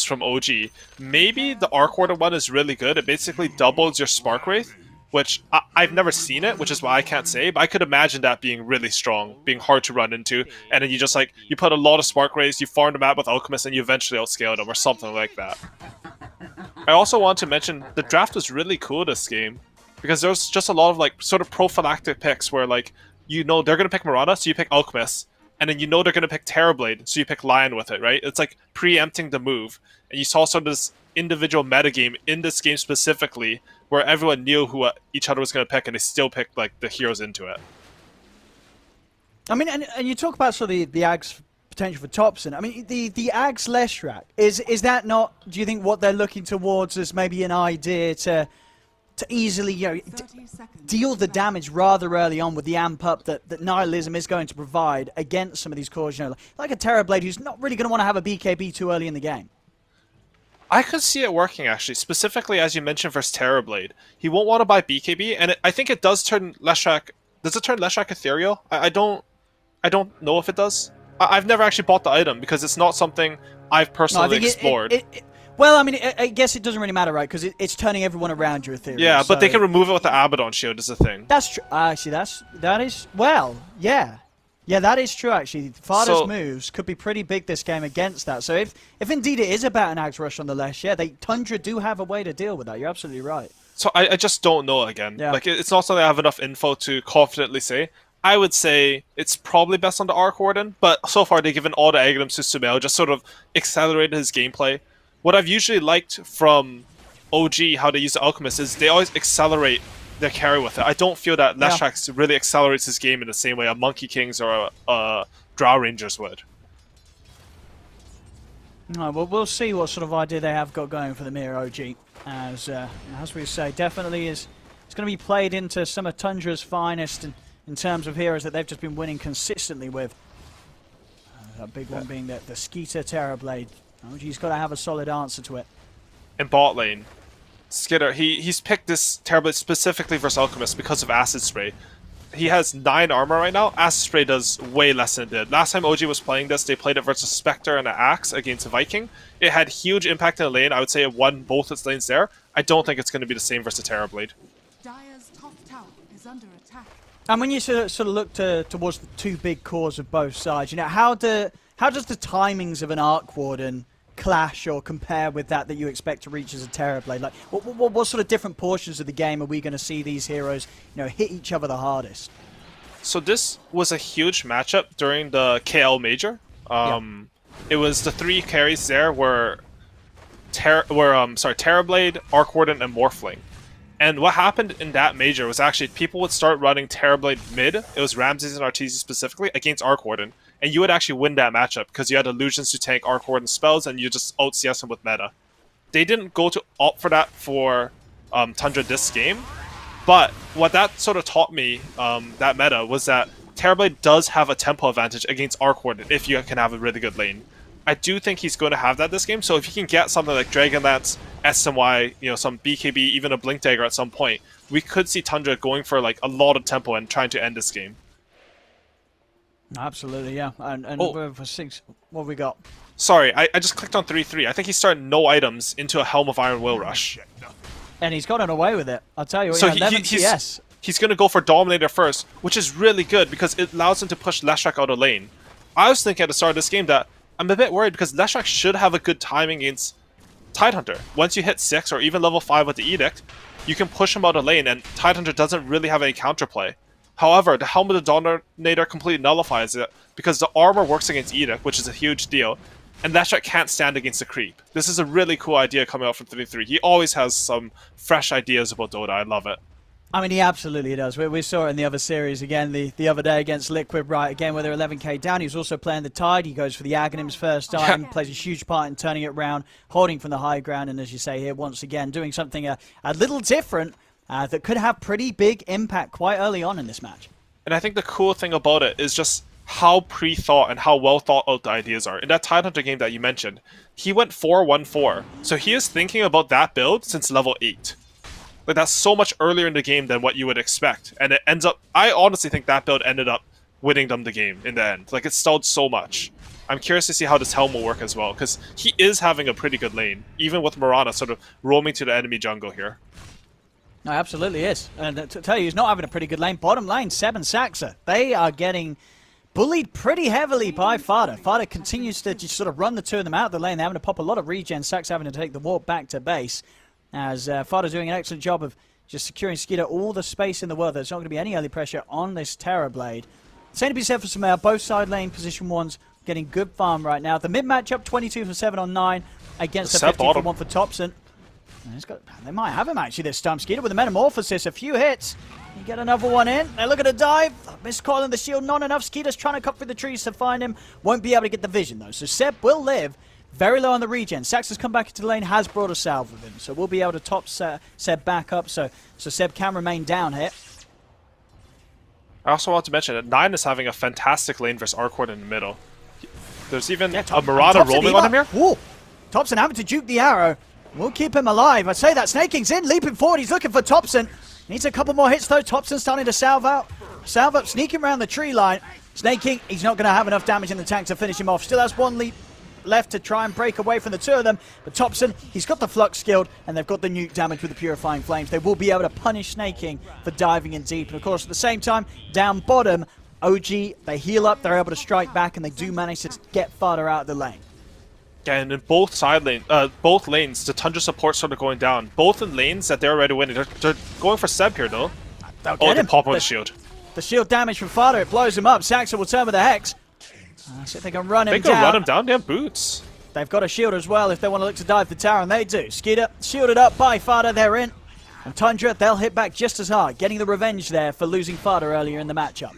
from OG. Maybe the Arc Warden one is really good. It basically doubles your Spark Wraith, which I've never seen it, which is why I can't say, but I could imagine that being really strong, being hard to run into, and then you just like, you put a lot of Spark Wraiths, you farm them out with Alchemist, and you eventually outscale them, or something like that. I also want to mention, the draft was really cool this game, because there's just a lot of like, sort of prophylactic picks where like, you know they're going to pick Mirana, so you pick Alchemist, and then you know they're going to pick Terrorblade, so you pick Lion with it, right? It's like preempting the move. And you saw sort of this individual metagame in this game specifically, where everyone knew who each other was going to pick, and they still picked like the heroes into it. I mean, and you talk about sort of the Ags potential for Thompson. I mean, the Ags Leshrac, is that not, do you think, what they're looking towards as maybe an idea to easily, you know, deal the damage rather early on with the amp up that Nihilism is going to provide against some of these cores, you know, like a Terrorblade who's not really going to want to have a BKB too early in the game? I could see it working, actually, specifically as you mentioned versus Terrorblade. He won't want to buy BKB, and I think it does turn Leshrac... Does it turn Leshrac ethereal? I don't know if it does. I've never actually bought the item, because it's not something I've personally explored. Well, I mean, I guess it doesn't really matter, right? Because it's turning everyone around you ethereal. Yeah, but they can remove it with the Abaddon shield, is the thing. That's true. Actually, that is... Well, yeah. Yeah, that is true, actually. Fada's moves could be pretty big this game against that. So if indeed it is about an Ags Rush on the Lesh, yeah, Tundra do have a way to deal with that. You're absolutely right. So I just don't know again. Yeah. Like, it's not something I have enough info to confidently say. I would say it's probably best on the Arc Warden, but so far they've given all the items to Sumail, just sort of accelerated his gameplay. What I've usually liked from OG, how they use the Alchemist, is they always accelerate their carry with it. I don't feel that Leshrac really accelerates his game in the same way a Monkey Kings or a Drow Rangers would. No, well, we'll see what sort of idea they have got going for the Mirror OG. As we say, definitely it's going to be played into some of Tundra's finest in terms of heroes that they've just been winning consistently with. That big one being the Skeeter Terrorblade. OG's got to have a solid answer to it. In bot lane, Skitter, he's picked this Terrorblade specifically versus Alchemist because of Acid Spray. He has 9 armor right now. Acid Spray does way less than it did. Last time OG was playing this, they played it versus Spectre and an Axe against a Viking. It had huge impact in the lane. I would say it won both its lanes there. I don't think it's going to be the same versus Terrorblade. Dire's top tower is under attack. And when you sort of look towards the two big cores of both sides, you know, how does the timings of an Arc Warden clash or compare with that you expect to reach as a Terrorblade? Like, what sort of different portions of the game are we going to see these heroes, you know, hit each other the hardest? So this was a huge matchup during the KL Major. It was the 3 carries there were Terrorblade, Arc Warden, and Morphling. And what happened in that major was actually people would start running Terrorblade mid, it was Ramses and Arteezy specifically, against Arc Warden. And you would actually win that matchup because you had illusions to tank Arc Warden spells and you just out-CS them with meta. They didn't go to opt for that for Tundra this game, but what that sort of taught me, that meta, was that Terrorblade does have a tempo advantage against Arc Warden if you can have a really good lane. I do think he's going to have that this game, so if he can get something like Dragonlance, SMY, you know, some BKB, even a Blink Dagger at some point, we could see Tundra going for like a lot of tempo and trying to end this game. Absolutely, yeah. And for 6, what have we got? Sorry, I just clicked on 3-3. I think he started no items into a Helm of Iron Will Rush. And he's gotten away with it. I'll tell you, so 11 CS. He's going to go for Dominator first, which is really good because it allows him to push Leshrac out of lane. I was thinking at the start of this game that I'm a bit worried because Leshrac should have a good timing against Tidehunter. Once you hit 6 or even level 5 with the Edict, you can push him out of lane and Tidehunter doesn't really have any counterplay. However, the Helm of the Dominator completely nullifies it because the armor works against Edict, which is a huge deal, and Leshrac can't stand against the creep. This is a really cool idea coming out from 3-3. He always has some fresh ideas about Dota. I love it. I mean, he absolutely does. We saw it in the other series again the other day against Liquid, right? Again, where they're 11k down. He was also playing the Tide. He goes for the Aghanims first time, plays a huge part in turning it around, holding from the high ground, and as you say here, once again, doing something a little different that could have pretty big impact quite early on in this match. And I think the cool thing about it is just how pre-thought and how well thought out the ideas are. In that Tidehunter game that you mentioned, he went 4-1-4. So he is thinking about that build since level 8. Like, that's so much earlier in the game than what you would expect. And it ends up, I honestly think that build ended up winning them the game in the end. Like, it stalled so much. I'm curious to see how this Helm will work as well, because he is having a pretty good lane, even with Mirana sort of roaming to the enemy jungle here. No, absolutely is. And to tell you, he's not having a pretty good lane. Bottom lane, Seb and Saxa, they are getting bullied pretty heavily by Fada. Fada continues to just sort of run the two of them out of the lane. They're having to pop a lot of regen. Saxa having to take the walk back to base, as Fada doing an excellent job of just securing Skeeter all the space in the world. There's not going to be any early pressure on this Terrorblade. Same to be said for Sumail. Both side lane position ones getting good farm right now. The mid matchup, 22 for 7 on 9 against the 15 for 1 for Thompson. They might have him actually this time. Skeeter with a Metamorphosis, a few hits. You get another one in. They look at a dive. Miscalling the shield, not enough. Skeeter's trying to cut through the trees to find him. Won't be able to get the vision though. So Seb will live. Very low on the regen. Sax has come back into the lane, has brought a salve with him. So we'll be able to top Seb back up. So Seb can remain down here. I also want to mention that 9 is having a fantastic lane versus Arcord in the middle. There's even a Marauder roaming on him here. Whoa. Thompson having to juke the arrow. We'll keep him alive. I'd say that Snake King's in, leaping forward. He's looking for Thompson. Needs a couple more hits though. Thompson starting to salve up, sneaking around the tree line. Snake King, he's not going to have enough damage in the tank to finish him off. Still has one leap left to try and break away from the two of them. But Thompson, he's got the Flux skilled, and they've got the nuke damage with the Purifying Flames. They will be able to punish Snake King for diving in deep. And of course, at the same time, down bottom, OG, they heal up, they're able to strike back, and they do manage to get farther out of the lane. Yeah, and in both lanes, the Tundra support sort of going down. Both in lanes that they're already winning. They're going for Seb here, though. They'll get him. Pop on the shield. The shield damage from Fada, it blows him up. Saxa will turn with the Hex. See if they can run him down. They can run him down. They have boots. They've got a shield as well if they want to look to dive the tower, and they do. Skeeter shielded up by Fada, they're in. And Tundra, they'll hit back just as hard, getting the revenge there for losing Fada earlier in the matchup.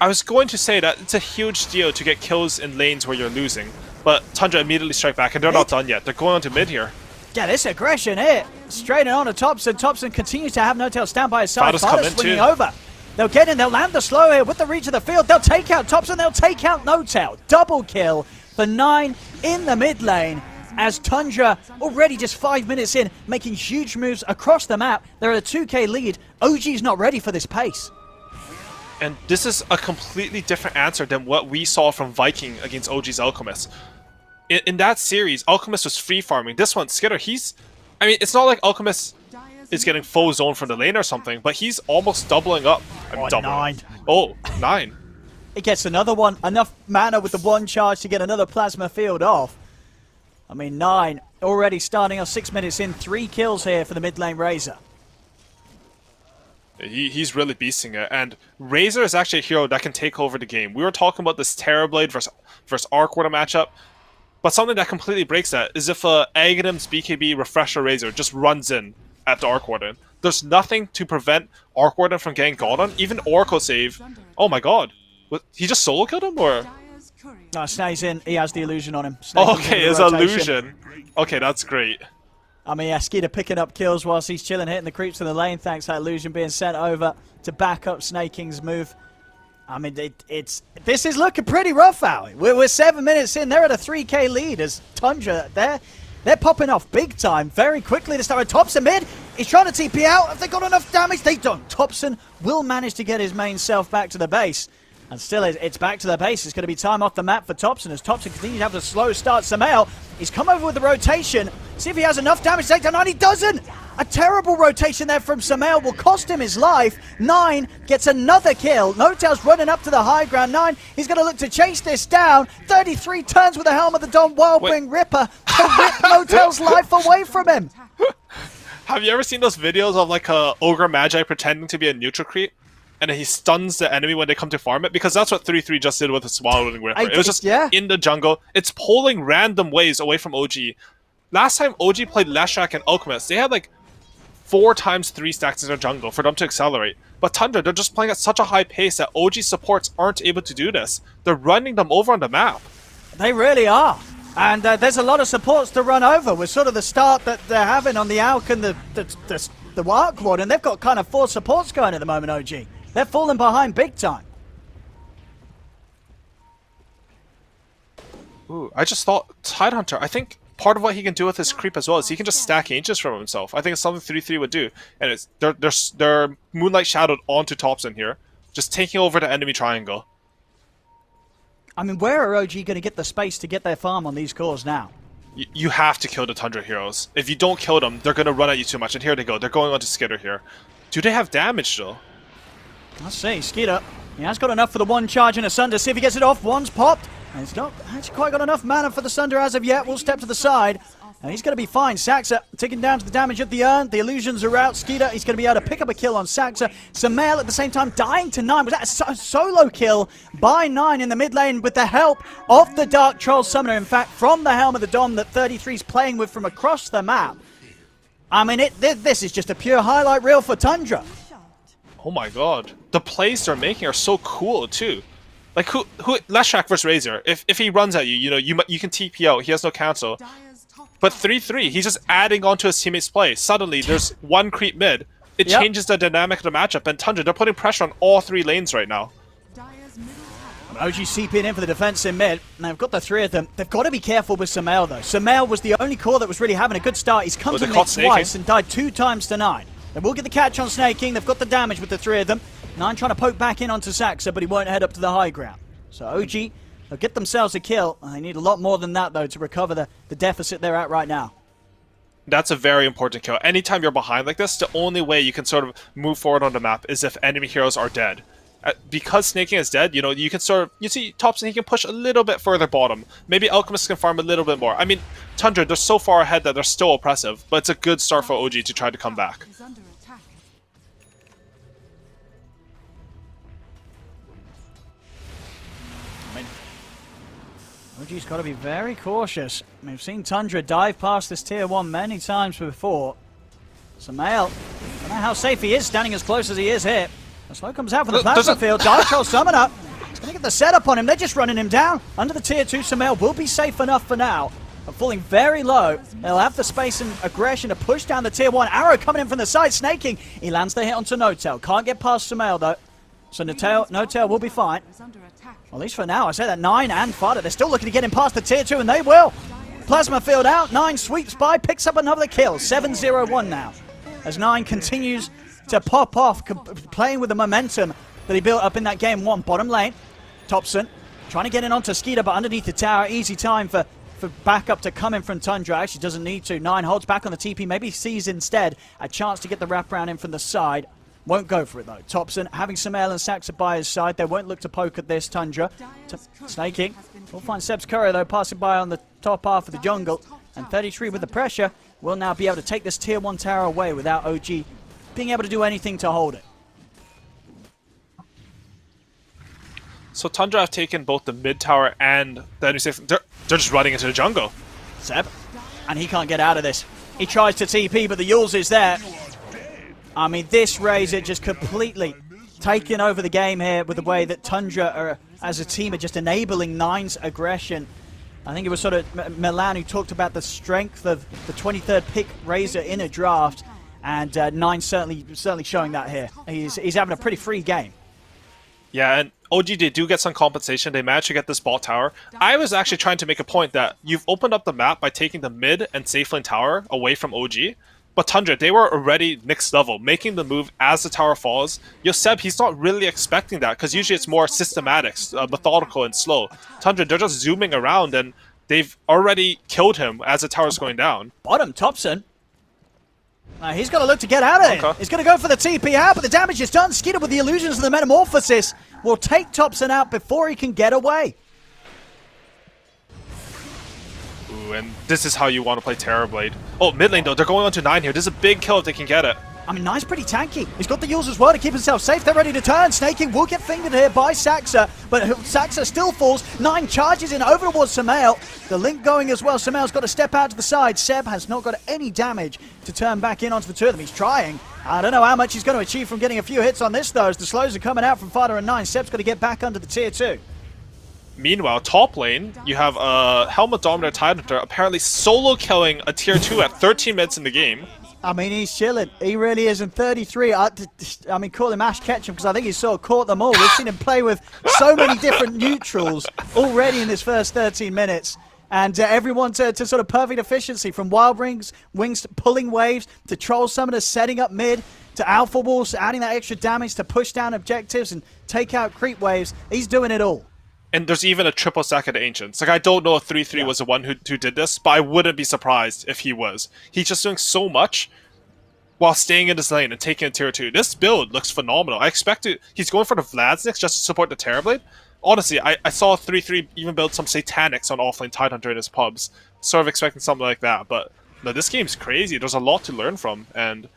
I was going to say that it's a huge deal to get kills in lanes where you're losing, but Tundra immediately strike back, and they're not done yet. They're going on to mid here. Yeah, this aggression here. Straight on to Thompson. Thompson continues to have No Tail stand by his side. Fada's swinging over. They'll get in, they'll land the slow here with the reach of the field. They'll take out Thompson, they'll take out No Tail. Double kill for 9 in the mid lane, as Tundra, already just 5 minutes in, making huge moves across the map. They're at a 2k lead. OG's not ready for this pace. And this is a completely different answer than what we saw from Viking against OG's Alchemist. In that series, Alchemist was free farming. This one, Skitter, I mean, it's not like Alchemist is getting full zone from the lane or something, but he's almost doubling up. Nine. Oh, 9. It gets another one, enough mana with the one charge to get another plasma field off. I mean, 9 already starting off 6 minutes in, 3 kills here for the mid lane Razor. He's really beasting it, and Razor is actually a hero that can take over the game. We were talking about this Terrorblade versus Arcwater matchup, but something that completely breaks that is if Aghanim's BKB Refresher Razor just runs in at the Arcwarden. There's nothing to prevent Arcwarden from getting God on, even Oracle save. Oh my god. He just solo killed him, or? No, Snake's in. He has the illusion on him. Okay, his illusion. Okay, that's great. I mean, yeah, Skeeter picking up kills whilst he's chilling, hitting the creeps in the lane, thanks to that illusion being sent over to back up Snake King's move. I mean, this is looking pretty rough, Howie. We're 7 minutes in. They're at a 3k lead as Tundra, they're popping off big time very quickly to start with Thompson mid. He's trying to TP out. Have they got enough damage? They don't. Thompson will manage to get his main self back to the base. And still, it's back to the base. It's going to be time off the map for Thompson as Thompson continues to have a slow start. Samael, he's come over with the rotation. See if he has enough damage to take down 9. He doesn't! A terrible rotation there from Samael will cost him his life. 9 gets another kill. No Tail's running up to the high ground. 9, he's going to look to chase this down. 33 turns with the helm of the Don Wildwing Ripper to rip No Tail's life away from him. Have you ever seen those videos of like a Ogre Magi pretending to be a neutral creep? And then he stuns the enemy when they come to farm it, because that's what 3-3 just did with the Swallowing Ripper. It was just in the jungle. It's pulling random ways away from OG. Last time OG played Leshrac and Alchemist, they had like 4 times 3 stacks in their jungle for them to accelerate. But Tundra, they're just playing at such a high pace that OG supports aren't able to do this. They're running them over on the map. They really are. And there's a lot of supports to run over with sort of the start that they're having on the Alk and the Arcward, and they've got kind of 4 supports going at the moment, OG. They're falling behind big time. Ooh, I just thought Tidehunter, I think part of what he can do with his creep as well is he can just stack Ancients from himself. I think it's something 3-3 would do. And they're Moonlight Shadowed onto Thompson here. just taking over the enemy triangle. I mean, where are OG going to get the space to get their farm on these cores now? You have to kill the Tundra heroes. If you don't kill them, they're going to run at you too much. And here they go. They're going on to Skitter here. Do they have damage, though? Let's see. Skitter. He has got enough for the one charge in a Sunder. See if he gets it off. One's popped. And he's not actually quite got enough mana for the Sunder as of yet. We'll step to the side. And he's going to be fine. Saxa taking down to the damage of the urn. The illusions are out. Skeeter, he's going to be able to pick up a kill on Saxa. Samael at the same time dying to 9. Was that a solo kill by 9 in the mid lane with the help of the Dark Troll Summoner? In fact, from the Helm of the Dom that 33's playing with from across the map. I mean, this is just a pure highlight reel for Tundra. Oh my god. The plays they're making are so cool, too. Like, who Leshrac versus Razor, if he runs at you, you know, you can TP out. He has no cancel. But 3-3, he's just adding onto his teammate's play. Suddenly, there's one creep mid. It changes the dynamic of the matchup. And Tundra, they're putting pressure on all 3 lanes right now. OG CPing in for the defense in mid. And they've got the 3 of them. They've got to be careful with Samael, though. Samael was the only core that was really having a good start. He's come to mid twice and died 2 times to 9. They will get the catch on Snaking. They've got the damage with the 3 of them. 9 trying to poke back in onto Saxa, but he won't head up to the high ground. So OG, they'll get themselves a kill. They need a lot more than that, though, to recover the deficit they're at right now. That's a very important kill. Anytime you're behind like this, the only way you can sort of move forward on the map is if enemy heroes are dead. Because Snaking is dead, you know, you can sort of... You see Thompson, he can push a little bit further bottom. Maybe Alchemist can farm a little bit more. I mean, Tundra, they're so far ahead that they're still oppressive, but it's a good start for OG to try to come back. OG's got to be very cautious. We've seen Tundra dive past this tier 1 many times before. Samael, I don't know how safe he is standing as close as he is here. The slow comes out from the plasma field. Dark Troll Summoner. He's going to get the setup on him. They're just running him down. Under the tier 2, Samael will be safe enough for now. But falling very low. They'll have the space and aggression to push down the tier 1. Arrow coming in from the side. Snaking. He lands the hit onto No-Tail. Can't get past Samael, though. So No-Tail will be fine. Well, at least for now, I say that 9 and Fada, they're still looking to get him past the tier 2, and they will. Plasma field out, 9 sweeps by, picks up another kill. 7-0-1 now. As 9 continues to pop off, playing with the momentum that he built up in that game 1. Bottom lane, Thompson trying to get in onto Skeeter, but underneath the tower, easy time for backup to come in from Tundra. Actually doesn't need to. 9 holds back on the TP, maybe sees instead a chance to get the wraparound in from the side. Won't go for it, though. Thompson having Samael and Saxa by his side. They won't look to poke at this Tundra. Snaking. We'll find Seb's Courier, though, passing by on the top half of the jungle. And 33 with the pressure will now be able to take this tier 1 tower away without OG being able to do anything to hold it. So Tundra have taken both the mid tower and the enemy safe. They're just running into the jungle. Seb. And he can't get out of this. He tries to TP, but the Yules is there. I mean, this Razor just completely taking over the game here with the way that Tundra are, as a team, are just enabling 9's aggression. I think it was sort of Milan who talked about the strength of the 23rd pick Razor in a draft, and 9 certainly showing that here. He's having a pretty free game. Yeah, and OG, they do get some compensation. They managed to get this bot tower. I was actually trying to make a point that you've opened up the map by taking the mid and safe lane tower away from OG. But Tundra, they were already next level, making the move as the tower falls. Seb, he's not really expecting that, because usually it's more systematic, methodical, and slow. Tundra, they're just zooming around, and they've already killed him as the tower's going down. Bottom, Thompson. He's got to look to get out of it. He's going to go for the TP out, but the damage is done. Skeeter with the illusions of the Metamorphosis will take Thompson out before he can get away. Ooh, and this is how you want to play Terrorblade. Oh, mid lane though, they're going on to 9 here. This is a big kill if they can get it. I mean, 9's pretty tanky. He's got the Yules as well to keep himself safe. They're ready to turn. Snaking will get fingered here by Saxa, but Saxa still falls. 9 charges in over towards Samael. The link going as well. Samael's got to step out to the side. Seb has not got any damage to turn back in onto the 2 of them. He's trying. I don't know how much he's going to achieve from getting a few hits on this, though, as the slows are coming out from Fada and 9. Seb's got to get back under the tier 2. Meanwhile, top lane, you have Helmet Dominator Tidehunter apparently solo killing a tier 2 at 13 minutes in the game. I mean, he's chilling. He really is in 33. I mean, call him Ash Ketchum, because I think he's sort of caught them all. We've seen him play with so many different neutrals already in his first 13 minutes. And everyone to sort of perfect efficiency, from Wild Wings to pulling waves, to Troll Summoners setting up mid, to Alpha Wolves adding that extra damage to push down objectives and take out creep waves. He's doing it all. And there's even a triple stack of the Ancients. Like, I don't know if 3-3 was the one who did this, but I wouldn't be surprised if he was. He's just doing so much while staying in his lane and taking a tier 2. This build looks phenomenal. I expect it. He's going for the Vladsnix just to support the Terrorblade. Honestly, I saw 3-3 even build some Satanics on offlane Tidehunter in his pubs. Sort of expecting something like that, but no, this game's crazy. There's a lot to learn from, but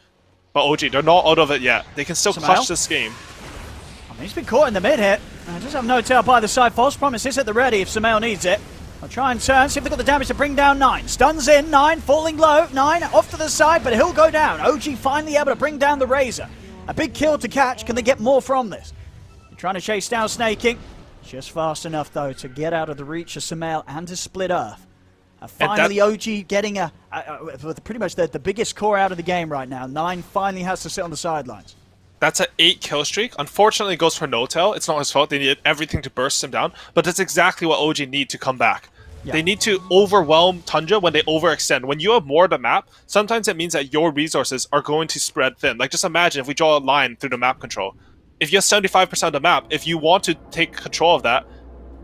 OG, they're not out of it yet. They can still clutch this game. I mean, he's been caught in the mid hit. Just have no tail by the side. False Promise is at the ready if Sumail needs it. I'll try and turn, see if they've got the damage to bring down 9. Stuns in, 9 falling low, 9 off to the side, but he'll go down. OG finally able to bring down the Razor. A big kill to catch. Can they get more from this? They're trying to chase down Snaking. Just fast enough, though, to get out of the reach of Sumail and to split Earth. Finally, OG getting pretty much the biggest core out of the game right now. 9 finally has to sit on the sidelines. That's an 8 kill streak. Unfortunately, it goes for no tail. It's not his fault. They needed everything to burst him down. But that's exactly what OG need to come back. Yeah. They need to overwhelm Tundra when they overextend. When you have more of the map, sometimes it means that your resources are going to spread thin. Like, just imagine if we draw a line through the map control. If you have 75% of the map, if you want to take control of that,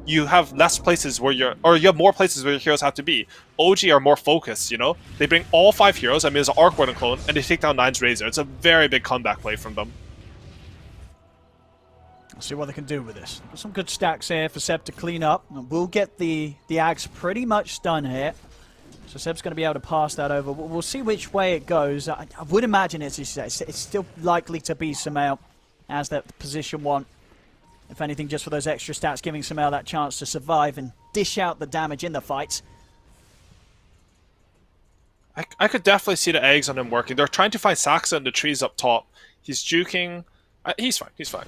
you have less places where you have more places where your heroes have to be. OG are more focused, you know? They bring all 5 heroes, I mean, it's an Arc Warden clone, and they take down 9's Razor. It's a very big comeback play from them. Let's see what they can do with this. Some good stacks here for Seb to clean up. And we'll get the Axe pretty much done here. So Seb's going to be able to pass that over. We'll see which way it goes. I would imagine it's still likely to be Sumail as that position 1. If anything, just for those extra stats, giving Sumail that chance to survive and dish out the damage in the fights. I could definitely see the eggs on him working. They're trying to find Saxa in the trees up top. He's juking. He's fine. He's fine.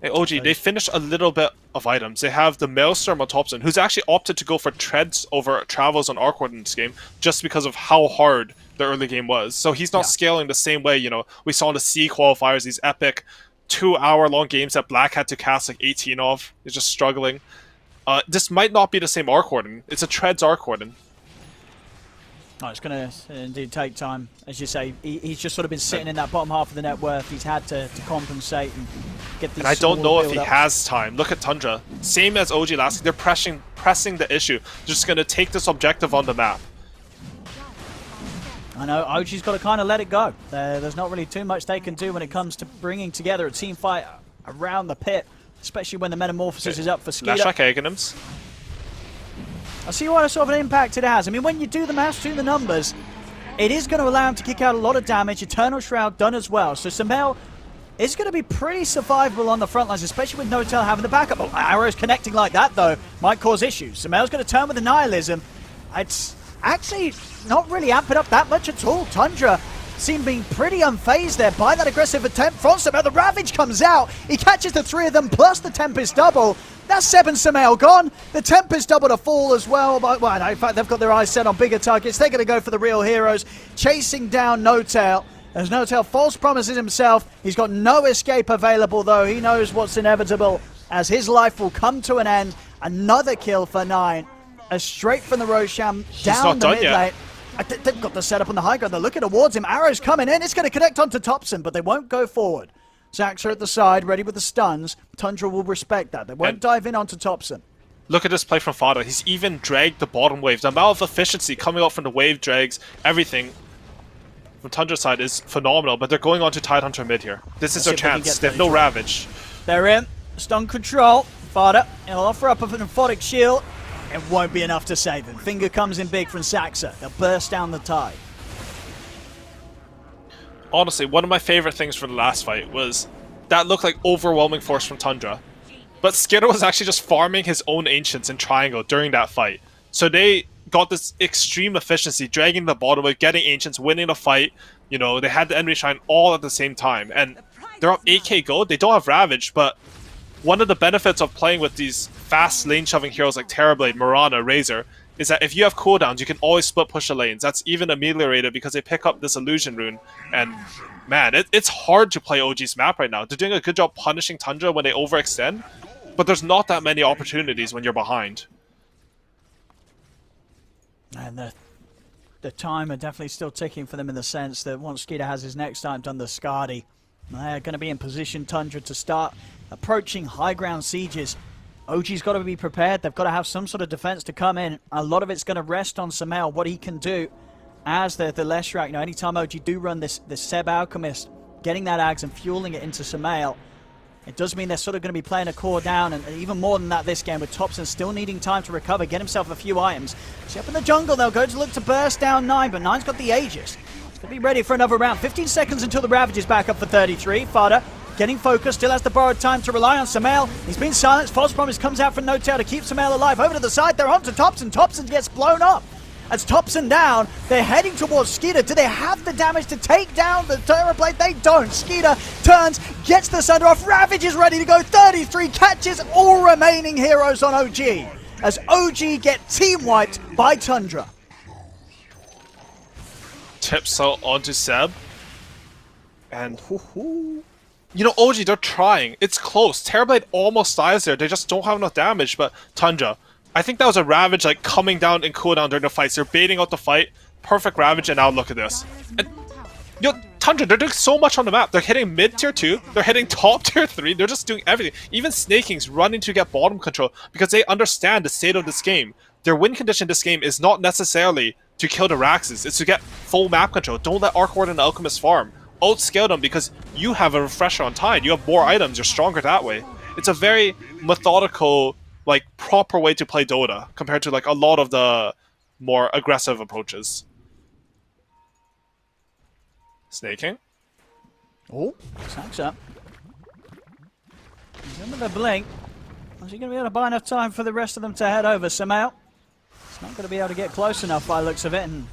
Hey, OG, they finished a little bit of items. They have the Maelstrom on Thompson, who's actually opted to go for treads over travels on Arc Warden in this game, just because of how hard the early game was. So he's not scaling the same way, you know, we saw in the C qualifiers, these epic 2-hour-long games that Black had to cast like 18 of. He's just struggling. This might not be the same Arc Warden. It's a treads Arc Warden. Oh, it's going to indeed take time. As you say, he's just sort of been sitting in that bottom half of the net worth. He's had to compensate and get these. And I don't know if he has time. Look at Tundra. Same as OG last week. They're pressing the issue. They're just going to take this objective on the map. I know, OG's got to kind of let it go. There's not really too much they can do when it comes to bringing together a team fight around the pit, especially when the Metamorphosis is up for Skeeter. Lashak Aghanim's. I see what sort of an impact it has. I mean, when you do the maths, do the numbers, it is going to allow him to kick out a lot of damage. Eternal Shroud done as well. So Sumail is going to be pretty survivable on the front lines, especially with No Tail having the backup. Oh, arrows connecting like that, though, might cause issues. Sumail's going to turn with the Nihilism. It's actually not really amping up that much at all. Tundra seem being pretty unfazed there by that aggressive attempt from Sumail. The Ravage comes out. He catches the 3 of them plus the Tempest double. That's 7 Sumail gone. The Tempest double to fall as well. Well, no, in fact, they've got their eyes set on bigger targets. They're going to go for the real heroes, chasing down No Tail. As No Tail false promises himself. He's got no escape available, though. He knows what's inevitable as his life will come to an end. Another kill for 9. Straight from the Roshan down the mid lane. They've got the setup on the high ground. They're looking towards him. Arrows coming in. It's going to connect onto Thompson, but they won't go forward. Zax are at the side, ready with the stuns. Tundra will respect that. They won't dive in onto Thompson. Look at this play from Fada. He's even dragged the bottom wave. The amount of efficiency coming out from the wave drags, everything from Tundra's side is phenomenal, but they're going on to Tidehunter mid here. This is their chance. They have no Ravage. They're in. Stun control. Fada, he'll offer up an emphatic shield. It won't be enough to save him. Finger comes in big from Saxa. They'll burst down the tide. Honestly, one of my favorite things from the last fight was that looked like overwhelming force from Tundra. But Skitter was actually just farming his own Ancients in Triangle during that fight. So they got this extreme efficiency, dragging the bottom wave, getting Ancients, winning the fight. You know, they had the enemy shine all at the same time. And they're up 8k gold. They don't have Ravage, but one of the benefits of playing with these fast lane-shoving heroes like Terrorblade, Mirana, Razor, is that if you have cooldowns, you can always split push the lanes. That's even ameliorated because they pick up this Illusion Rune. And, man, it's hard to play OG's map right now. They're doing a good job punishing Tundra when they overextend. but there's not that many opportunities when you're behind. And the timer definitely still ticking for them in the sense that once Skeeter has his next time done the Skadi, they're going to be in position, Tundra, to start approaching high ground sieges. OG's got to be prepared. They've got to have some sort of defense to come in. A lot of it's going to rest on Sumail, what he can do as the Leshrac. You know, anytime OG do run this Seb Alchemist, getting that Ags and fueling it into Sumail, it does mean they're sort of going to be playing a core down, and even more than that this game, with Thompson still needing time to recover, get himself a few items. So up in the jungle, they'll go to look to burst down 9, but 9's got the Aegis. He's going to be ready for another round. 15 seconds until the Ravage is back up for 33. Fada getting focused, still has the borrowed time to rely on Sumail. He's been silenced. False Promise comes out from No Tail to keep Sumail alive. Over to the side, they're onto Thompson. Thompson gets blown up. As Thompson down, they're heading towards Skeeter. Do they have the damage to take down the Terrorblade? They don't. Skeeter turns, gets the Sunder off. Ravage is ready to go. 33 catches all remaining heroes on OG. As OG get team wiped by Tundra. Tips out onto Seb. And you know, OG, they're trying. It's close. Terrorblade almost dies there. They just don't have enough damage, but Tundra, I think that was a Ravage like coming down in cooldown during the fights. They're baiting out the fight. Perfect Ravage, and now look at this. And, you know, Tundra, they're doing so much on the map. They're hitting mid tier 2. They're hitting top tier 3. They're just doing everything. Even Snaking's running to get bottom control because they understand the state of this game. Their win condition this game is not necessarily to kill the Raxes. It's to get full map control. Don't let Arc Ward and Alchemist farm. Outscale them because you have a refresher on Tide. You have more items. You're stronger that way. It's a very methodical, like, proper way to play Dota compared to like a lot of the more aggressive approaches. Snaking. Oh, Sacks up. He's under the blink. Is he going to be able to buy enough time for the rest of them to head over? Somehow, it's not going to be able to get close enough by the looks of it, and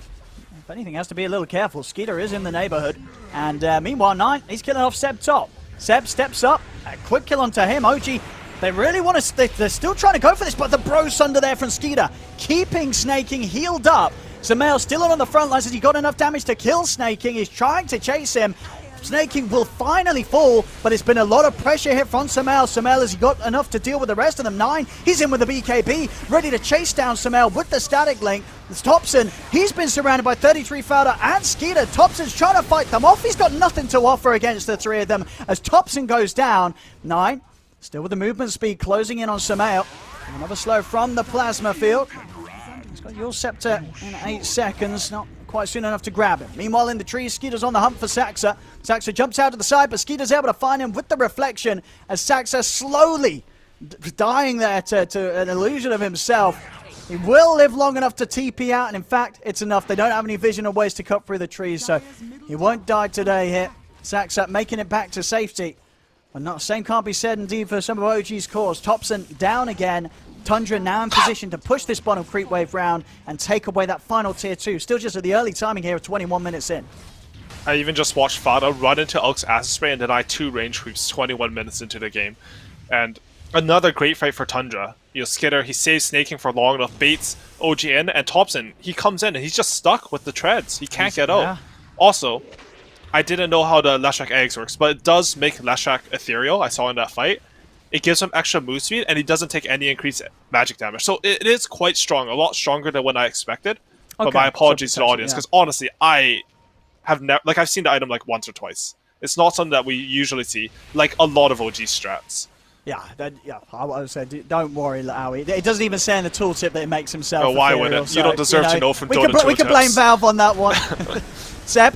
if anything, has to be a little careful. Skeeter is in the neighborhood, and meanwhile, 9, he's killing off Seb top. Seb steps up, a quick kill onto him. OG, they really want to, they're still trying to go for this, but the Bros under there from Skeeter, keeping Snaking healed up. Sumail still on the front lines as he got enough damage to kill Snaking. He's trying to chase him. Snaking will finally fall, but it's been a lot of pressure here from Sumail. Sumail, has he got enough to deal with the rest of them? 9, he's in with the BKB, ready to chase down Sumail with the static link. It's Thompson, he's been surrounded by 33 Fowler and Skeeter. Thompson's trying to fight them off. He's got nothing to offer against the three of them as Thompson goes down. 9, still with the movement speed, closing in on Sumail. Another slow from the plasma field. He's got your scepter in 8 seconds, not quite soon enough to grab him. Meanwhile, in the trees, Skeeter's on the hunt for Saxa. Saxa jumps out to the side, but Skeeter's able to find him with the reflection as Saxa slowly dying there to an illusion of himself. He will live long enough to TP out, and in fact, it's enough. They don't have any vision or ways to cut through the trees, so he won't die today here. Saxa making it back to safety. But not, same can't be said indeed for some of OG's cores. Thompson down again. Tundra now in position to push this bottom creep wave round and take away that final tier 2. Still just at the early timing here of 21 minutes in. I even just watched Fada run into Elk's acid spray and deny 2 range creeps 21 minutes into the game. And another great fight for Tundra. You know, Skitter, he saves Snaking for long enough, baits OG in, and Thompson, he comes in and he's just stuck with the treads. He can't get out. Also, I didn't know how the Leshrac eggs works, but it does make Leshrac ethereal, I saw in that fight. It gives him extra move speed, and he doesn't take any increased magic damage. So it is quite strong, a lot stronger than what I expected. Okay. But my apologies to the audience, because honestly, I have never, like, I've seen the item like once or twice. It's not something that we usually see, like a lot of OG strats. Yeah, I would say, don't worry, Aoi. It doesn't even say in the tooltip that it makes himself ethereal. Why would it? So, you don't deserve to know from Dota tooltips. We can blame Valve on that one. Seb,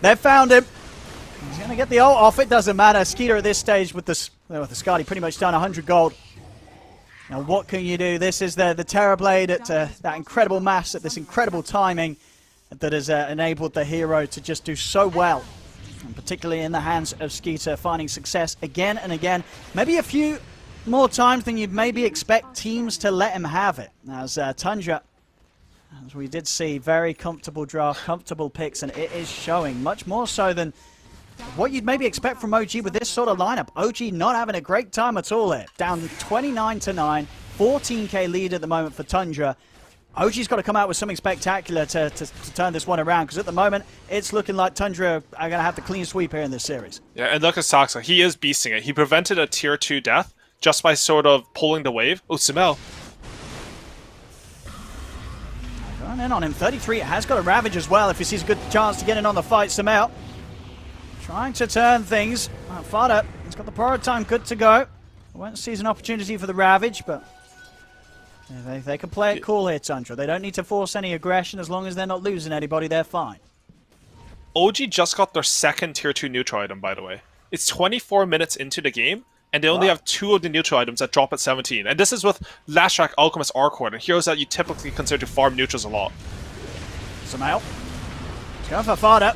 they've found him. He's going to get the ult off. It doesn't matter. Skeeter at this stage with the Skadi pretty much done 100 gold. Now, what can you do? This is the Terrorblade at that incredible mass, at this incredible timing that has enabled the hero to just do so well. And particularly in the hands of Skeeter, finding success again and again. Maybe a few more times than you'd maybe expect teams to let him have it. As Tundra, as we did see, very comfortable draft, comfortable picks, and it is showing much more so than what you'd maybe expect from OG with this sort of lineup. OG not having a great time at all here. Down 29-9, 14k lead at the moment for Tundra. OG's got to come out with something spectacular to turn this one around, because at the moment, it's looking like Tundra are going to have the clean sweep here in this series. Yeah, and look at Saxa. He is beasting it. He prevented a tier 2 death just by sort of pulling the wave. Oh, Sumail. Going in on him. 33 has got a Ravage as well if he sees a good chance to get in on the fight. Sumail trying to turn things. Fada, he's got the Borrow Time good to go. Won't seize an opportunity for the Ravage, but they can play it cool here, Tundra. They don't need to force any aggression as long as they're not losing anybody, they're fine. OG just got their second tier 2 neutral item, by the way. It's 24 minutes into the game, and they only have 2 of the neutral items that drop at 17. And this is with Lashrak, Alchemist, Arcord, and heroes that you typically consider to farm neutrals a lot. Sumail. He's going for Fada.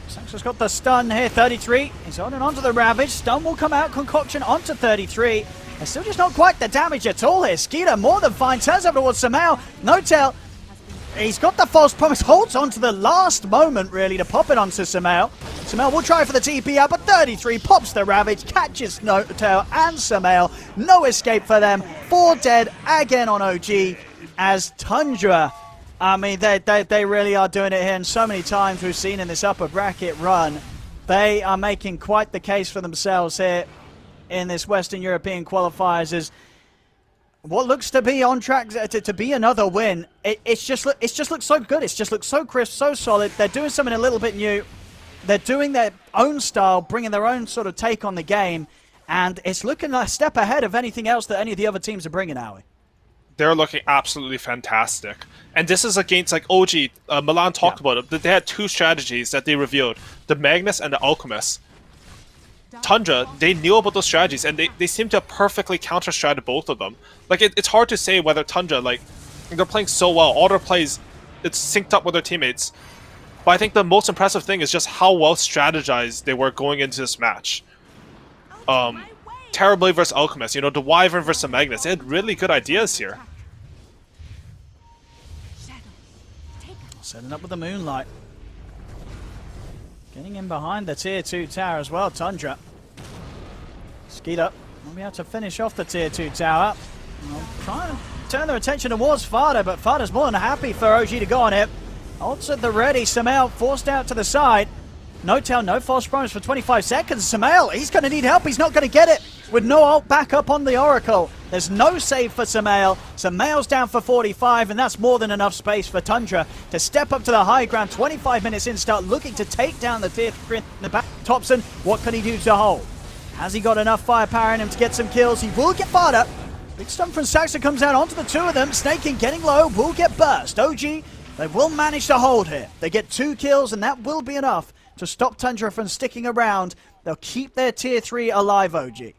Saxon's got the stun here, 33. He's holding onto the Ravage. Stun will come out, Concoction onto 33. They're still just not quite the damage at all here. Skeeter more than fine. Turns over towards Sumail. No tell. He's got the false promise. Holds on to the last moment, really, to pop it onto Sumail. Sumail will try for the TP out, but 33 pops the Ravage, catches No Tail and Sumail. No escape for them. 4 dead again on OG as Tundra. I mean, they really are doing it here, and so many times we've seen in this upper bracket run, they are making quite the case for themselves here in this Western European qualifiers as what looks to be on track to be another win. It just looks so good. It just looks so crisp, so solid. They're doing something a little bit new. They're doing their own style, bringing their own sort of take on the game, and it's looking a step ahead of anything else that any of the other teams are bringing, Howie. They're looking absolutely fantastic. And this is against, like, OG, Milan talked about it, that they had 2 strategies that they revealed, the Magnus and the Alchemist. Tundra, they knew about those strategies, and they seem to have perfectly counter-strated both of them. Like, it's hard to say whether Tundra, like, they're playing so well, all their plays, it's synced up with their teammates. But I think the most impressive thing is just how well strategized they were going into this match. Terribly versus Alchemist, you know, the Wyvern versus Magnus. They had really good ideas here. Setting up with the Moonlight. Getting in behind the tier 2 tower as well, Tundra. Skeeter will be able to finish off the tier 2 tower. Trying to turn their attention towards Fada, but Fada's more than happy for OG to go on it. Ults at the ready, Sumail forced out to the side. No tail, no false promise for 25 seconds. Sumail, he's going to need help. He's not going to get it with no ult back up on the Oracle. There's no save for Sumail. Sumail's down for 45, and that's more than enough space for Tundra to step up to the high ground. 25 minutes in, start looking to take down the tier 3 in the back. Thompson, what can he do to hold? Has he got enough firepower in him to get some kills? He will get Fada. Big stun from Saxon comes out onto the 2 of them. Snaking getting low, will get burst. OG, they will manage to hold here. They get 2 kills, and that will be enough to stop Tundra from sticking around. They'll keep their tier 3 alive, OG.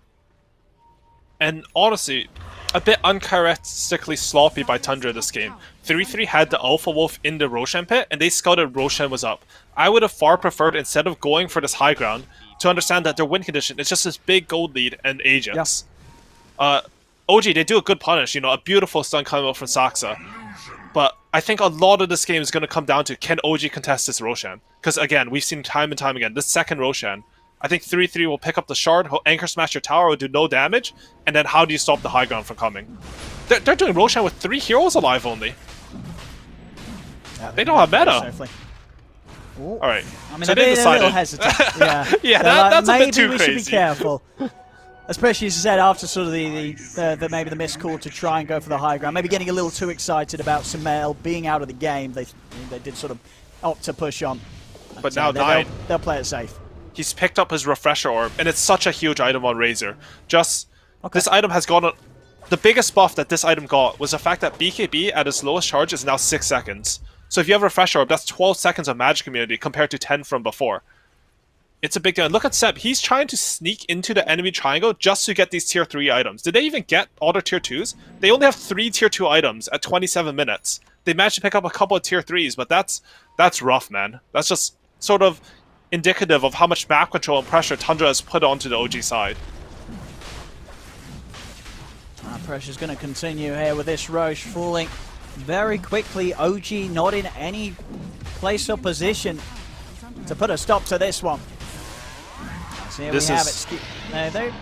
And honestly, a bit uncharacteristically sloppy by Tundra this game. 3-3 had the Alpha Wolf in the Roshan pit, and they scouted Roshan was up. I would have far preferred, instead of going for this high ground, to understand that their win condition is just this big gold lead and Ajax. Yeah. OG, they do a good punish, you know, a beautiful stun coming out from Saxa. But I think a lot of this game is going to come down to, can OG contest this Roshan? Because again, we've seen time and time again, this second Roshan, I think 3-3 will pick up the shard, anchor smash your tower, will do no damage, and then how do you stop the high ground from coming? They're doing Roshan with 3 heroes alive only. Yeah, they don't have meta. Alright, I mean, so they decided. A little hesitant. Yeah, yeah, that's a bit too crazy. Maybe we should be careful. Especially, as you said, after sort of the maybe the missed call to try and go for the high ground. Maybe getting a little too excited about Sumail being out of the game. They did sort of opt to push on. But now 9. They'll play it safe. He's picked up his Refresher Orb, and it's such a huge item on Razor. Just, this item has gone on... The biggest buff that this item got was the fact that BKB at its lowest charge is now 6 seconds. So if you have Refresher Orb, that's 12 seconds of magic immunity compared to 10 from before. It's a big deal. And look at Seb, he's trying to sneak into the enemy triangle just to get these tier 3 items. Did they even get all their tier 2s? They only have 3 tier 2 items at 27 minutes. They managed to pick up a couple of tier 3s, but that's rough, man. That's just sort of indicative of how much map control and pressure Tundra has put onto the OG side. Pressure's going to continue here with this Roche falling very quickly. OG not in any place or position to put a stop to this one. So here we have it.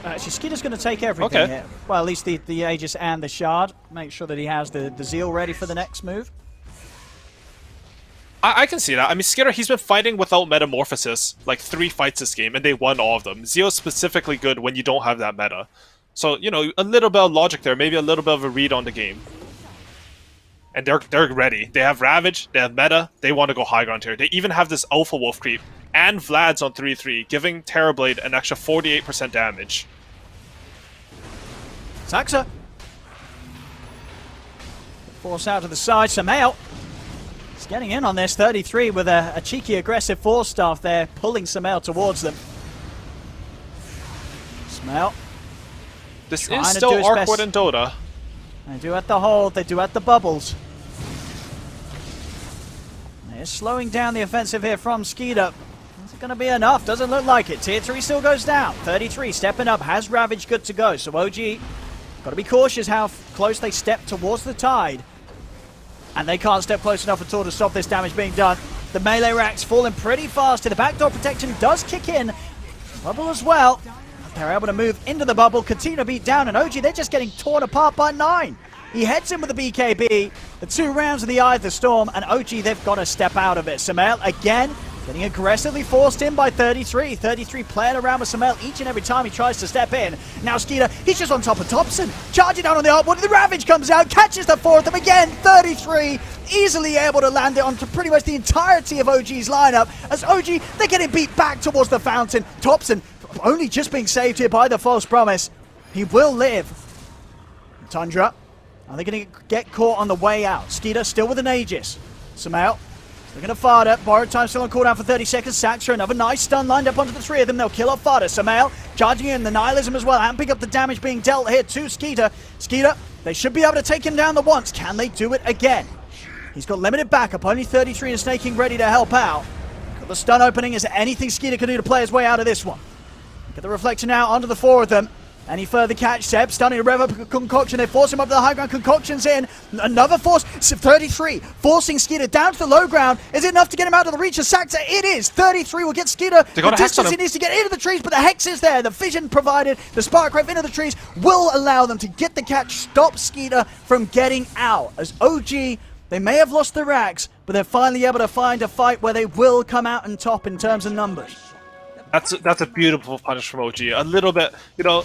Actually, Skeeter's going to take everything here. Well, at least the Aegis and the Shard. Make sure that he has the Zeal ready for the next move. I can see that. I mean, Skeeter, he's been fighting without Metamorphosis like 3 fights this game, and they won all of them. Zeal's specifically good when you don't have that meta. So, you know, a little bit of logic there, maybe a little bit of a read on the game. And they're ready. They have Ravage, they have Meta, they want to go high ground here. They even have this Alpha Wolf creep and Vlad's on 3-3, giving Terrorblade an extra 48% damage. Saxa. Force out to the side. Samael. He's getting in on this. 33 with a cheeky aggressive force staff there, pulling Samael towards them. Samael. This is still Arcwood and Dota. They do at the hold. They do at the bubbles. They're slowing down the offensive here from Skeeter. Is it going to be enough? Doesn't look like it. Tier 3 still goes down. 33 stepping up. Has Ravage good to go. So OG got to be cautious how close they step towards the tide. And they can't step close enough at all to stop this damage being done. The melee racks falling pretty fast. The backdoor protection does kick in. Bubble as well. They're able to move into the bubble, continue to beat down, and OG, they're just getting torn apart by 9. He heads in with the BKB, the 2 rounds of the Eye of the Storm, and OG, they've got to step out of it. Samael, again, getting aggressively forced in by 33. 33 playing around with Samael each and every time he tries to step in. Now Skeeter, he's just on top of Thompson, charging down on the artboard. The Ravage comes out, catches the 4th, and again, 33 easily able to land it onto pretty much the entirety of OG's lineup. As OG, they're getting beat back towards the fountain. Thompson only just being saved here by the false promise. He will live. Tundra, are they going to get caught on the way out? Skeeter still with an Aegis. Samael, looking at Farda. Borrowed time still on cooldown for 30 seconds. Saxtra, another nice stun lined up onto the 3 of them. They'll kill off Farda. Samael charging in the Nihilism as well and pick up the damage being dealt here to Skeeter. Skeeter, they should be able to take him down the once. Can they do it again? He's got limited backup. Only 33 and Snaking ready to help out. Got the stun opening. Is there anything Skeeter can do to play his way out of this one? Get the reflection out onto the 4 of them. Any further catch? Seb stunning a rev up concoction. They force him up to the high ground. Concoction's in. Another force. 33 forcing Skeeter down to the low ground. Is it enough to get him out of the reach of Saxa? It is. 33 will get Skeeter the distance he needs to get into the trees, but the Hex is there. The vision provided. The Spark Rev into the trees will allow them to get the catch. Stop Skeeter from getting out. As OG, they may have lost the racks, but they're finally able to find a fight where they will come out on top in terms of numbers. That's a beautiful punish from OG. A little bit, you know,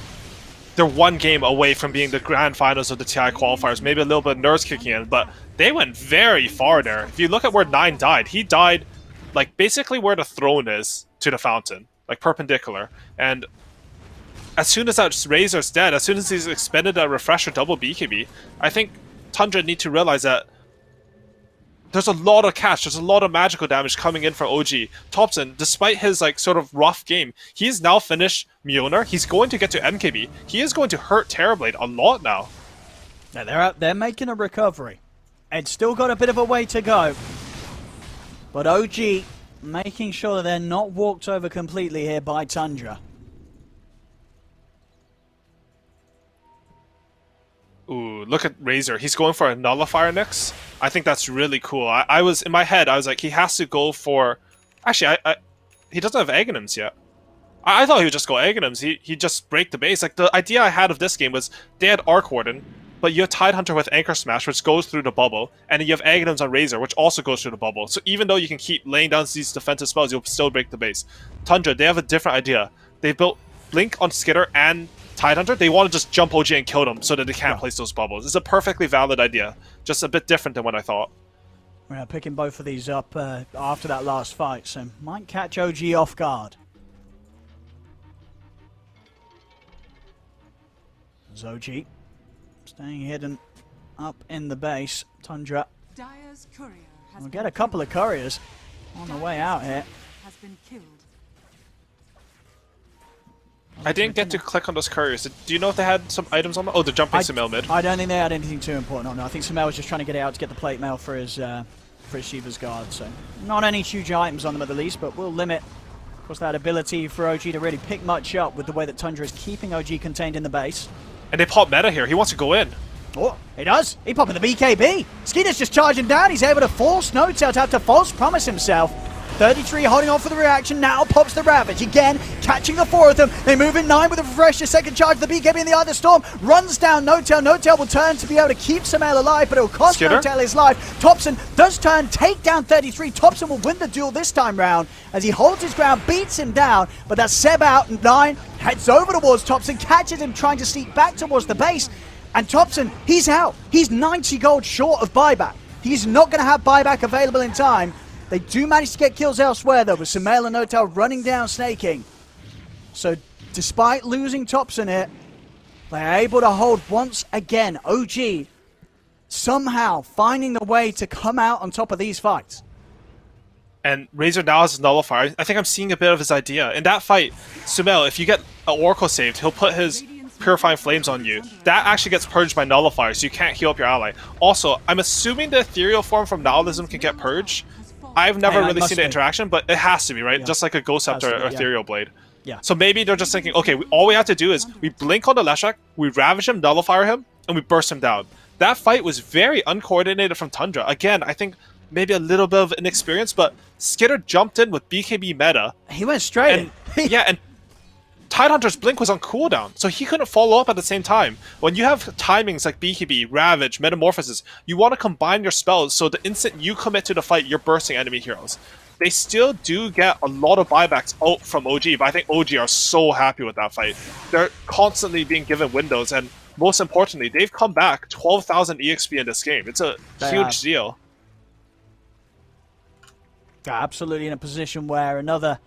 they're one game away from being the grand finals of the TI qualifiers. Maybe a little bit of nerves kicking in, but they went very far there. If you look at where 9 died, he died like basically where the throne is to the fountain, like perpendicular. And as soon as that Razor's dead, as soon as he's expended a refresher double BKB, I think Tundra need to realize that there's a lot of catch, there's a lot of magical damage coming in from OG. Thompson, despite his like sort of rough game, he's now finished Mjolnir. He's going to get to MKB. He is going to hurt Terrorblade a lot now. Yeah, they're making a recovery. It's still got a bit of a way to go. But OG making sure that they're not walked over completely here by Tundra. Ooh, look at Razor. He's going for a Nullifier next. I think that's really cool. I was, in my head, I was like, he has to go for... Actually, he doesn't have Aghanims yet. I thought he would just go Aghanims. He just break the base. Like, the idea I had of this game was they had Arc Warden, but you have Tidehunter with Anchor Smash, which goes through the bubble, and then you have Aghanims on Razor, which also goes through the bubble. So even though you can keep laying down these defensive spells, you'll still break the base. Tundra, they have a different idea. They built Blink on Skitter and Tidehunter. They want to just jump OG and kill them so that they can't place those bubbles. It's a perfectly valid idea. Just a bit different than what I thought. We're picking both of these up after that last fight, so might catch OG off guard. There's OG staying hidden up in the base. Tundra. Dire's courier has We'll get a couple of couriers on the way out here. has been killed. I didn't get to click on those couriers. Do you know if they had some items on them? Oh, they're jumping Samael mid. I don't think they had anything too important. No, I think Samael was just trying to get it out to get the plate mail for his Shiva's guard. So not any huge items on them at the least, but we'll limit, of course, that ability for OG to really pick much up with the way that Tundra is keeping OG contained in the base. And they pop meta here. He wants to go in. Oh, he does. He popping the BKB. Skeeter's just charging down. He's able to force Notes out to false promise himself. 33 holding on for the reaction, now pops the Ravage. Again, catching the four of them. They move in 9 with a refresher, second charge. The BKB in the eye of the Storm runs down No-Tail. No-Tail will turn to be able to keep Sumail alive, but it will cost Skitter? No-Tail his life. Thompson does turn, take down 33. Thompson will win the duel this time round as he holds his ground, beats him down, but that's Seb out. 9 heads over towards Thompson, catches him trying to sneak back towards the base, and Thompson, he's out. He's 90 gold short of buyback. He's not going to have buyback available in time. They do manage to get kills elsewhere, though, with Sumail and No-Tail running down Snaking. So, despite losing Thompson here, they're able to hold once again. OG somehow finding the way to come out on top of these fights. And Razor now has his nullifier. I think I'm seeing a bit of his idea. In that fight, Sumail, if you get an Oracle saved, he'll put his Purifying Flames on you. That actually gets purged by nullifier, so you can't heal up your ally. Also, I'm assuming the ethereal form from Nihilism can get purged. I've never really seen the interaction, but it has to be, right? Yeah. Just like a Ghost Scepter or Ethereal Blade. Yeah. So maybe they're just thinking, okay, all we have to do is we blink on the Leshrac, we Ravage him, Nullifier him, and we burst him down. That fight was very uncoordinated from Tundra. Again, I think maybe a little bit of inexperience, but Skitter jumped in with BKB meta. He went straight in. Yeah, and Tidehunter's blink was on cooldown, so he couldn't follow up at the same time. When you have timings like BKB, Ravage, Metamorphosis, you want to combine your spells so the instant you commit to the fight, you're bursting enemy heroes. They still do get a lot of buybacks out from OG, but I think OG are so happy with that fight. They're constantly being given windows, and most importantly, they've come back 12,000 EXP in this game. It's a huge deal. They're absolutely in a position where another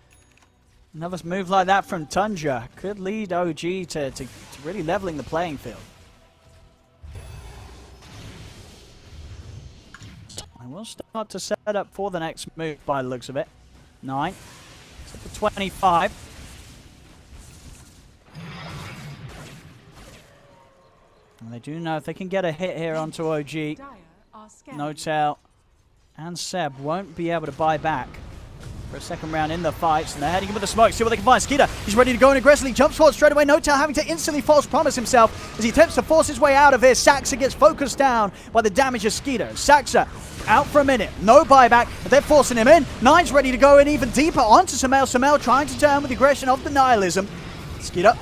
move like that from Tundra could lead OG to really leveling the playing field. I will start to set up for the next move by the looks of it. 9. Set for 25. And they do know if they can get a hit here onto OG, No-Tail and Seb won't be able to buy back for a second round in the fights, and they're heading in with the smoke. See what they can find. Skeeter, he's ready to go in aggressively. Jumps forward straight away. No-Tail having to instantly false promise himself as he attempts to force his way out of here. Saxa gets focused down by the damage of Skeeter. Saxa out for a minute. No buyback, but they're forcing him in. Nine's ready to go in even deeper onto Sumail. Sumail trying to turn with the aggression of the Nihilism. Skeeter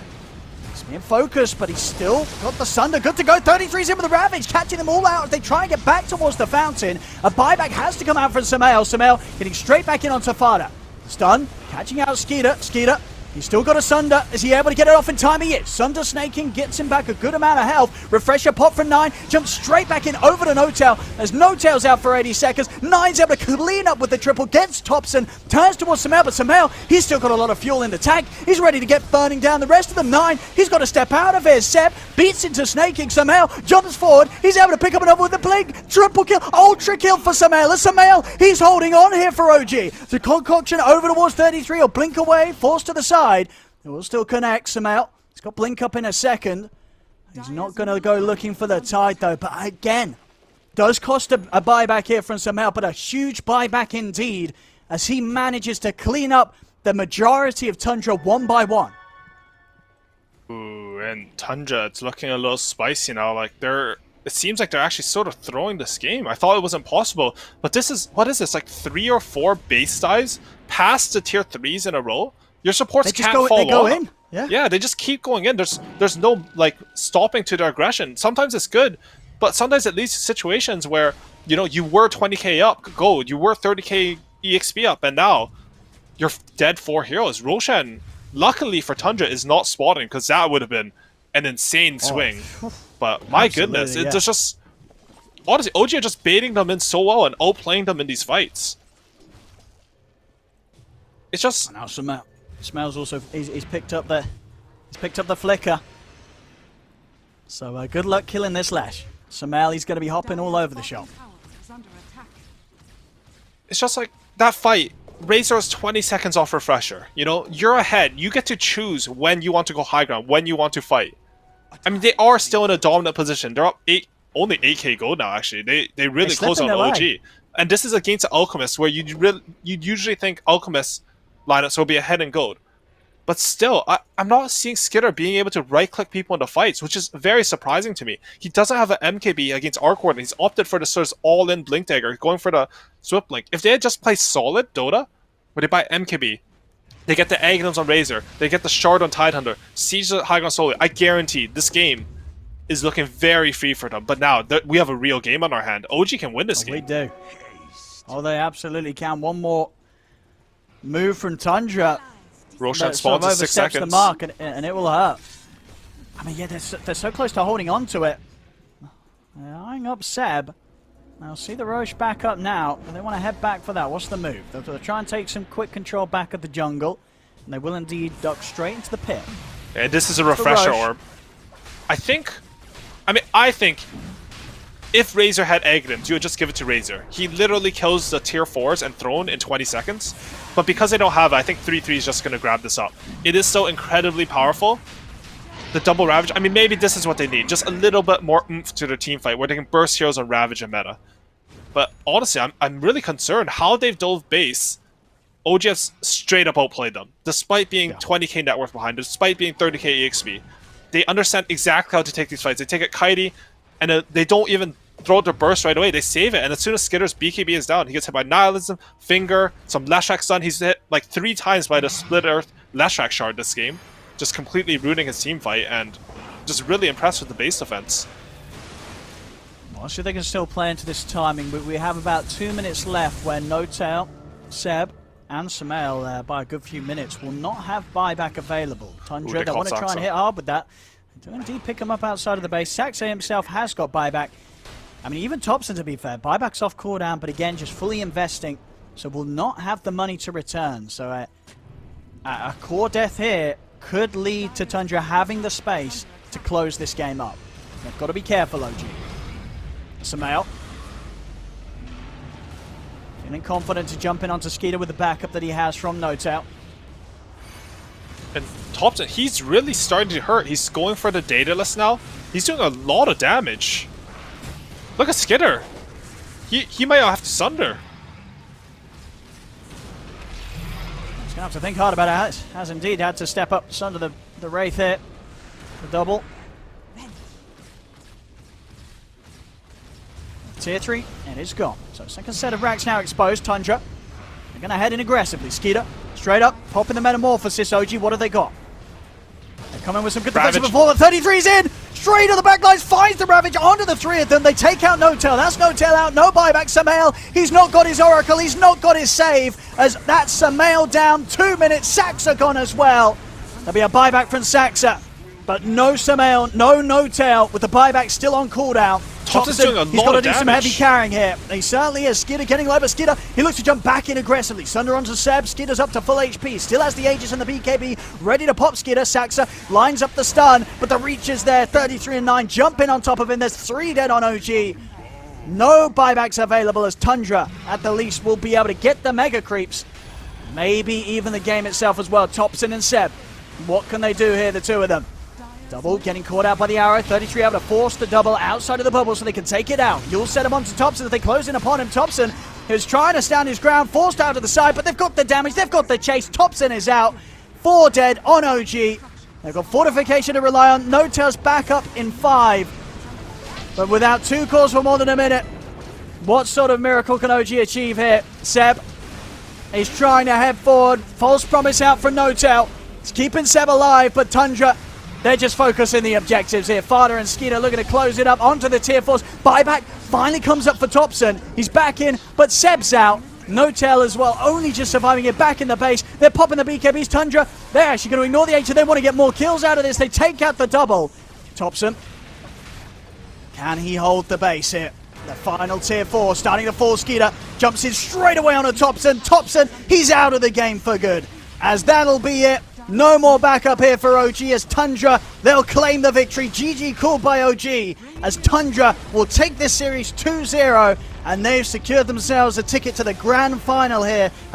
being focused, but he's still got the Sunder. Good to go. 33's in with the Ravage, catching them all out as they try and get back towards the fountain. A buyback has to come out from Sumail. Sumail getting straight back in onto Fada. Stun, catching out Skeeter. Skeeter, he's still got a Sunder. Is he able to get it off in time? He is. Sunder snaking, gets him back a good amount of health. Refresher pop from 9, jumps straight back in over to No-Tail. As No-Tail's out for 80 seconds, 9's able to clean up with the triple, gets Thompson, turns towards Sumail, but Sumail, he's still got a lot of fuel in the tank. He's ready to get burning down the rest of them. 9, he's got to step out of here. Seb beats into snaking. Sumail jumps forward. He's able to pick up another with the blink. Triple kill, ultra kill for Sumail. As Sumail, he's holding on here for OG. The concoction over towards 33, will blink away, forced to the side. It will still connect. Sumail, he's got blink up in a second. He's not going to go looking for the tide though, but again, does cost a buyback here from Sumail, but a huge buyback indeed as he manages to clean up the majority of Tundra one by one. Ooh, and Tundra, it's looking a little spicy now. Like it seems like they're actually sort of throwing this game. I thought it was impossible, but this is, what is this, like 3 or 4 base dives past the tier 3s in a row? Your supports can't follow They go up. in. Yeah, they just keep going in. There's no like stopping to their aggression. Sometimes it's good, but sometimes it leads to situations where, you know, you were 20k up gold, you were 30k EXP up, and now you're dead 4 heroes. Roshan, luckily for Tundra, is not spotting, because that would have been an insane swing. But my goodness, it's just, honestly, OG are just baiting them in so well and outplaying them in these fights. It's just. Now Sumail's also he's picked up the flicker. So good luck killing this Lash. Sumail, he's going to be hopping all over the shop. It's just like that fight. Razor's 20 seconds off refresher. You know, you're ahead. You get to choose when you want to go high ground, when you want to fight. I mean, they are still in a dominant position. They're up only 8k gold now. Actually, they really close on OG. And this is against Alchemist, where you'd usually think Alchemist lineups will be ahead in gold. But still, I'm not seeing Skitter being able to right-click people into fights, which is very surprising to me. He doesn't have an MKB against Arc Warden. He's opted for the sort of all-in Blink Dagger, going for the Swift Blink. If they had just played solid Dota, where they buy MKB, they get the Aghanims on Razor, they get the Shard on Tidehunter, Siege High Ground Solo. I guarantee this game is looking very free for them. But now we have a real game on our hand. OG can win this game. We do. Oh, they absolutely can. One more move from Tundra. Roshan spawns in 6 oversteps seconds. the mark, and it will hurt. I mean, yeah, they're so close to holding on to it. They're eyeing up Seb. Now, see the Roche back up now, and they want to head back for that. What's the move? They'll try and take some quick control back of the jungle, and they will indeed duck straight into the pit. And this is a refresher orb. I think if Razor had Aghanims, you would just give it to Razor. He literally kills the tier 4s and Throne in 20 seconds. But because they don't have it, I think 3-3 is just going to grab this up. It is so incredibly powerful. The double Ravage, I mean, maybe this is what they need. Just a little bit more oomph to their team fight, where they can burst heroes on Ravage and meta. But honestly, I'm really concerned how they've dove base. OG has straight up outplayed them. Despite being 20k net worth behind, despite being 30k EXP. They understand exactly how to take these fights. They take it kitey, and they don't even throw out their burst right away. They save it, and as soon as Skitter's BKB is down, he gets hit by Nihilism, Finger, some Leshrac stun. He's hit like 3 times by the Split Earth Leshrac Shard this game. Just completely ruining his team fight, and just really impressed with the base defense. Well, so they can still play into this timing, but we have about 2 minutes left where Notail, Seb, and Samael, by a good few minutes, will not have buyback available. Tundra, they want to try and hit hard with that. They do indeed pick him up outside of the base. Saxa himself has got buyback. I mean, even Thompson, to be fair, buyback's off cooldown, but again, just fully investing, so will not have the money to return. So a core death here could lead to Tundra having the space to close this game up. They've got to be careful, OG. Samael. Feeling confident to jump in onto Skeeter with the backup that he has from Notail. And Thompson, he's really starting to hurt. He's going for the Daedalus now. He's doing a lot of damage. Look at Skitter. He might have to Sunder. He's going to have to think hard about it. Has indeed had to step up Sunder the Wraith here. The double. Tier 3, and it's gone. So second set of racks now exposed. Tundra. They're going to head in aggressively. Skeeter, straight up, popping the Metamorphosis. OG, what have they got? They're coming with some good defensive performance. 33's in! Straight to the backlines, finds the Ravage onto the 3 of them. They take out Notail. That's Notail out. No buyback. Samael, he's not got his Oracle. He's not got his save. As that's Samael down. 2 minutes. Saxa gone as well. There'll be a buyback from Saxa. But no Samael, no Notail, with the buyback still on cooldown. Thompson's doing a lot he's got to of do some damage. heavy carrying here. He certainly is. Skitter getting low, but Skitter, he looks to jump back in aggressively. Sunder onto Seb. Skitter's up to full HP. Still has the Aegis and the BKB ready to pop Skitter. Saxa lines up the stun, but the reach is there. 33 and 9 jumping on top of him. There's 3 dead on OG. No buybacks available as Tundra, at the least, will be able to get the mega creeps. Maybe even the game itself as well. Thompson and Seb. What can they do here, the two of them? Double getting caught out by the arrow. 33 able to force the double outside of the bubble so they can take it out. You'll set him onto Thompson if they close in upon him. Thompson is trying to stand his ground, forced out to the side, but they've got the damage, they've got the chase. Thompson is out. 4 dead on OG. They've got fortification to rely on. Notail's back up in 5. But without 2 calls for more than a minute, what sort of miracle can OG achieve here? Seb is trying to head forward. False promise out from Notail. It's keeping Seb alive, but Tundra, they're just focusing the objectives here. Farder and Skeeter looking to close it up onto the tier 4s. Buyback finally comes up for Thompson. He's back in, but Seb's out. Notail as well, only just surviving it back in the base. They're popping the BKBs. Tundra, they're actually going to ignore the H. They want to get more kills out of this. They take out the double. Thompson, can he hold the base here? The final tier 4 starting to fall. Skeeter jumps in straight away onto Thompson. Thompson, he's out of the game for good. As that'll be it. No more backup here for OG as Tundra, they'll claim the victory. GG called by OG as Tundra will take this series 2-0 and they've secured themselves a ticket to the grand final here.